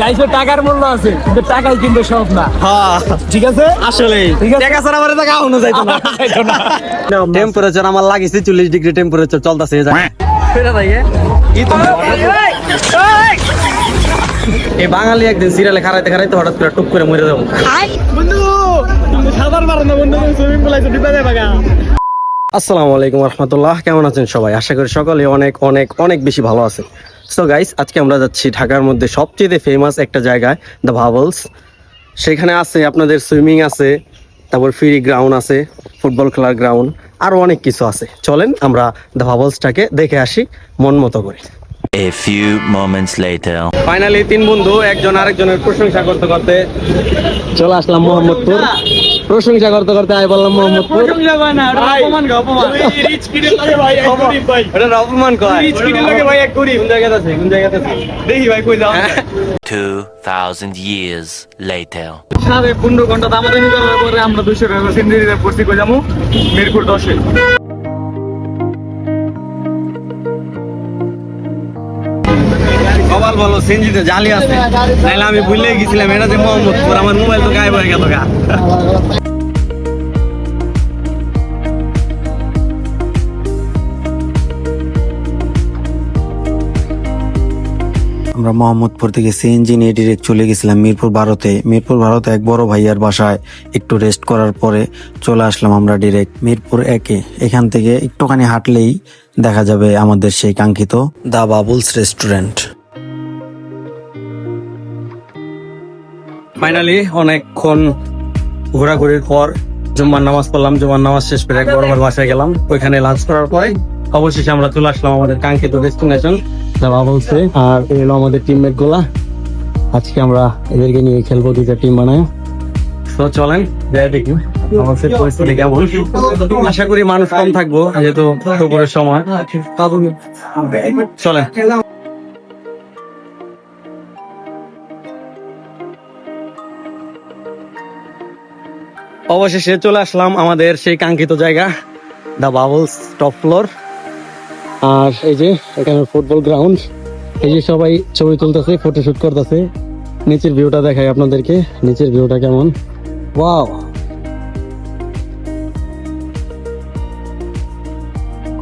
লাইফে টাকার মূল্য আছে, কিন্তু টাকাই কিন্তু সব না। হ্যাঁ ঠিক আছে, আসলে ঠিক আছে। টাকা ছাড়া আমার টাকা আউনো যাইতো না। টেম্পারেচার আমার লাগিছে 40 ডিগ্রি টেম্পারেচার চলতেছে এই জায়গায়। এই বাঙালি একদিন সিরিয়ালে খারাইতে খারাইতে হঠাৎ করে টুক করে মরে যাবো। বন্ধু তুমি সাঁতার পারো না বন্ধু, তুমি সুইমিং পুল আছে ডিবা যাবে গা। আসসালামু আলাইকুম রহমতুল্লাহ, কেমন আছেন সবাই? আশা করি সকলে অনেক অনেক অনেক বেশি ভালো আছে। সো গাইস, আজকে আমরা যাচ্ছি ঢাকার মধ্যে সবচেয়ে ফেমাস একটা জায়গায়, দ্য বাবলস। সেখানে আছে আপনাদের সুইমিং আছে, তারপর ফ্রি গ্রাউন্ড আছে, ফুটবল খেলার গ্রাউন্ড, আরও অনেক কিছু আছে। চলেন আমরা দ্য বাবলসটাকে দেখে আসি মন মতো করে। A few moments later. Finally তিন বন্ধু একজন আরেকজনের প্রশংসা করতে করতে চলে আসলাম মোহাম্মদপুর। প্রশংসা করতে করতে আই বললাম মোহাম্মদপুর। এটা অপমান কয়। কোন জায়গাতে আছে? কোন জায়গাতে আছে? দেখি ভাই কই যাও। 2,000 years later. 15 ঘন্টা দামাদামি করার পরে আমরা 200 টাকা সিন্ডিরিতে পড়ছি, কই যাবো মিরপুর 10-এ। কপাল বলো সেনজিতে জালি আছে, নাইলে আমি ভুলে গেছিলাম এটা যে মোহাম্মদপুর। আমার মোবাইল তো গায়েব হয়ে গেল গা। আমরা মোহাম্মদপুর থেকে সিএনজি নিয়ে ডিরেক্ট চলে গেছিলাম মিরপুর 12-তে। মিরপুর 12-তে এক বড় ভাইয়ার বাসায় একটু রেস্ট করার পরে চলে আসলাম আমরা ডিরেক্ট মিরপুর 1-এ। এখান থেকে একটুখানি হাঁটলেই দেখা যাবে আমাদের সেই কাঙ্ক্ষিত দ্য বাবলস রেস্টুরেন্ট। ফাইনালি অনেকক্ষণ ঘোরাঘুরির পর জুম্মার নামাজ পড়লাম। জুম্মার নামাজ শেষ করে এক বড় ভাইয়ের বাসায় গেলাম। ওইখানে লাঞ্চ করার পরে অবশেষে আমরা চলে আসলাম আমাদের কাঙ্ক্ষিত ডেস্টিনেশন দ্য বাবলসে। আর এই হলো আমাদের টিমমেট গুলা। আজকে আমরা এদেরকে নিয়ে খেলবো, দুইটা টিম বানায়। তো চলেন যাই দেখি আমাদের পরিস্থিতি কেমন। আশা করি মানুষ কম থাকবো, যেহেতু দুপুরের সময়। চলেন। অবশেষে চলে আসলাম আমাদের সেই কাঙ্ক্ষিত জায়গা দ্য বাবলস টপ ফ্লোর। আর এই যে এখানে ফুটবল গ্রাউন্ড, এই যে সবাই ছবি তুলতেছে, ফটোশুট করতেছে। নিচের ভিউটা দেখাই আপনাদেরকে, নিচের ভিউটা কেমন। ওয়াও,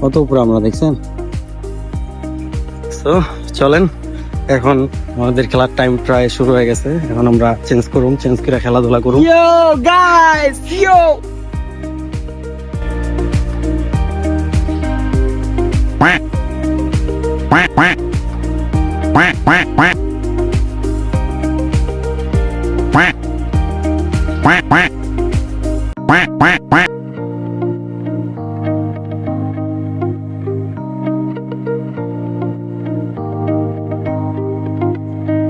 কত উপরে আমরা দেখছেন। তো চলেন, এখন আমাদের খেলার টাইম প্রায় শুরু হয়ে গেছে। এখন আমরা চেঞ্জ করে খেলাধুলা করুন। Yo guys, yo.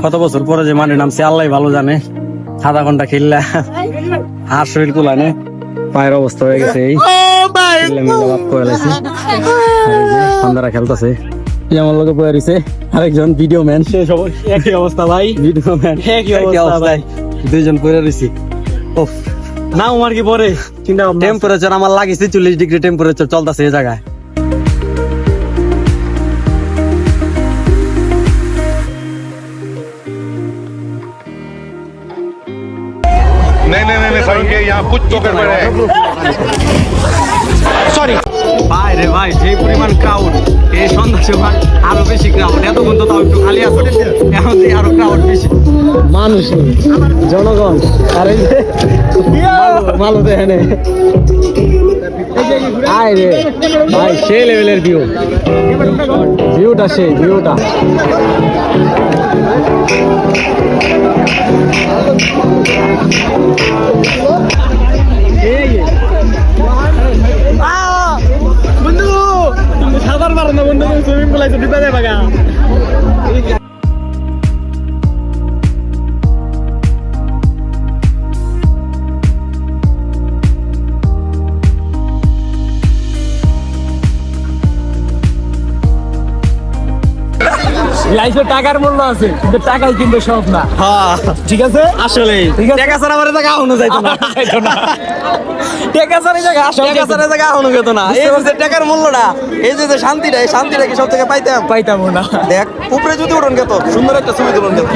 কত বছর পরে যে মাঠে নামছে আল্লাহ ভালো জানে। আধা ঘন্টা খেললা আর শরীর কুলানে, পায়ের অবস্থা হয়ে গেছে এই সন্ধ্যারা খেলতেছে। আমার লোকে বয়ে রয়েছে আরেকজন ভিডিও ম্যান, শেষ একই অবস্থা ভাই। ভিডিও ম্যান একই অবস্থা ভাই, দুইজন বয়ে রয়েছি। ওফ, না আমার কি পরে চিন্তা টেম্পারেচার আমার লাগিছে 40 ডিগ্রি টেম্পারেচার চলতেছে এই জায়গায়। नहीं सर उनके यहाँ कुछ तो गड़बड़ है। সরি ভাই রে ভাই, যে পরিমাণ ক্রাউড এই সন্ধ্যা সময় আরো বেশি ক্রাউড। এতক্ষণ তো তাও একটু খালি আছে, এখন আরো ক্রাউড বেশি। মানুষ, জনগণ, আর এই যে ভালো দেখেন আয় রে ভাই, সেই লেভেলের ভিউ। ভিউটা সেই ভিউটা। বন্ধু তুমি সাঁতার পারো না বন্ধু, তুমি সুইমিং পুল আছে ডিবা যাবে গা। লাইফে টাকার মূল্য আছে, কিন্তু টাকাই কিন্তু সব না। হ্যাঁ ঠিক আছে, আসলে ঠিক আছে। টাকা ছাড়া আমার টাকা আউনো যাইতো না। টাকা ছাড়া জায়গা আসলে টাকা ছাড়া টাকা আউনো যেত না। এই যে টাকার মূল্যটা, এই যে শান্তিটা, এই শান্তিটা কি সব থেকে পাইতাম? পাইতাম না। দেখ উপরে যদি উঠন গেত সুন্দর একটা ছবি তুলন গেত।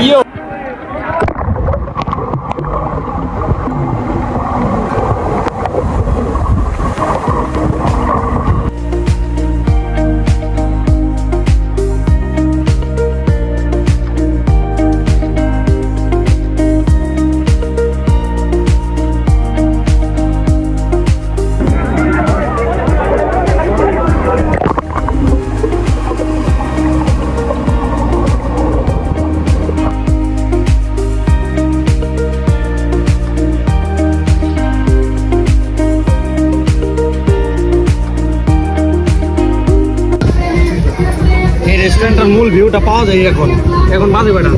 ভিউটা পাওয়া যায় এখন বাজে কয়টা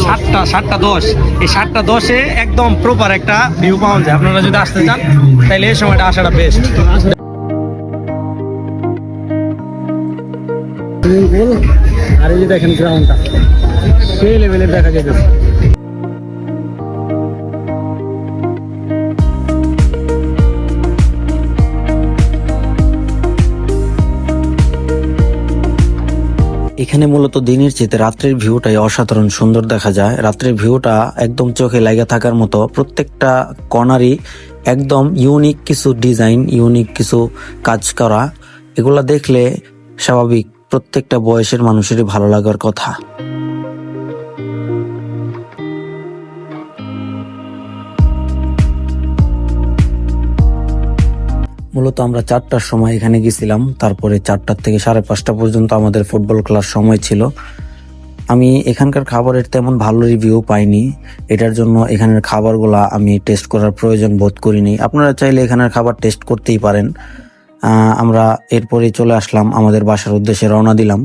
7:10 এই 7:10-এ একদম প্রপার একটা ভিউ পাওয়া যায়। আপনারা যদি আসতে চান তাহলে এই সময়টা আসাটা বেস্ট। আর এই যে দেখেন গ্রাউন্ডটা সেই লেভেলের দেখা যাইতেছে। এখানে মূলত দিনের চেয়ে রাত্রের ভিউটাই অসাধারণ সুন্দর দেখা যায়। রাত্রের ভিউটা একদম চোখে লাগা থাকার মতো, প্রত্যেকটা কর্নারই একদম ইউনিক কিছু ডিজাইন, ইউনিক কিছু কাজ করা। এগুলা দেখলে স্বাভাবিক প্রত্যেকটা বয়সের মানুষেরই ভালো লাগার কথা। মূলত আমরা 4টার সময় এখানে গেছিলাম, তারপরে 4টা থেকে 5:30 পর্যন্ত আমাদের ফুটবল খেলার সময় ছিল। আমি এখানকার খাবারের তেমন ভালো রিভিউ পাইনি, এটার জন্য এখানের খাবারগুলা আমি টেস্ট করার প্রয়োজন বোধ করিনি। আপনারা চাইলে এখানের খাবার টেস্ট করতেই পারেন। আমরা এরপরে চলে আসলাম, আমাদের বাসার উদ্দেশ্যে রওনা দিলাম।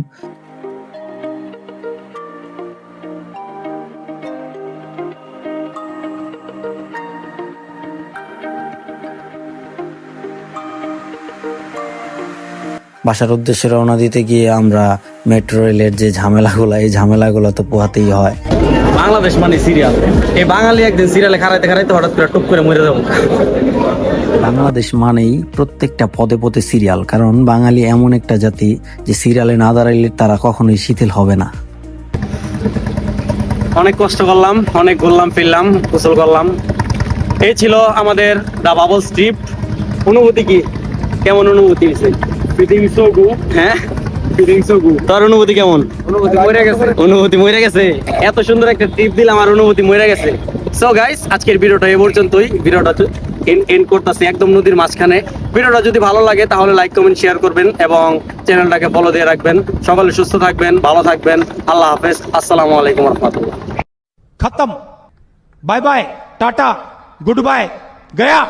বাসার উদ্দেশ্যে রওনা দিতে গিয়ে আমরা মেট্রো রেলের যে ঝামেলাগুলো, এই ঝামেলাগুলো তো পোহাতেই হয়। বাংলাদেশ মানে সিরিয়াল, এই বাঙালি একদিন সিরিয়ালে খারাইতে হঠাৎ করে টুক করে মরে যাবো। বাংলাদেশ মানেই প্রত্যেকটা পদে পদে সিরিয়াল, কারণ বাঙালি এমন একটা জাতি যে সিরিয়ালে না দাঁড়াইলে তারা কখনোই শিথিল হবে না। অনেক কষ্ট করলাম, অনেক ঘুরলাম ফিরলাম, গোসল করলাম। এই ছিল আমাদের দ্য বাবলস ট্রিপ। অনুভূতি কি, কেমন অনুভূতি হয়েছে? ফিটিং সো গুড, হ্যাঁ, ফিটিং সো গুড। তোর অনুভূতি কেমন? অনুভূতি মরে গেছে। অনুভূতি মরে গেছে। এত সুন্দর একটা ট্রিপ দিলাম আর অনুভূতি মরে গেছে। সো গাইস, আজকের ভিডিওটা এই পর্যন্তই। ভিডিওটা এন্ড করতেছি একদম নদীর মাঝখানে। ভিডিওটা যদি ভালো লাগে তাহলে লাইক কমেন্ট শেয়ার করবেন এবং চ্যানেলটাকে ফলো দিয়ে রাখবেন। সকলে সুস্থ থাকবেন, ভালো থাকবেন। আল্লাহ হাফেজ। আসসালামু আলাইকুম রহমতুল্লাহ। खत्म। Bye bye, tata, good bye, गया।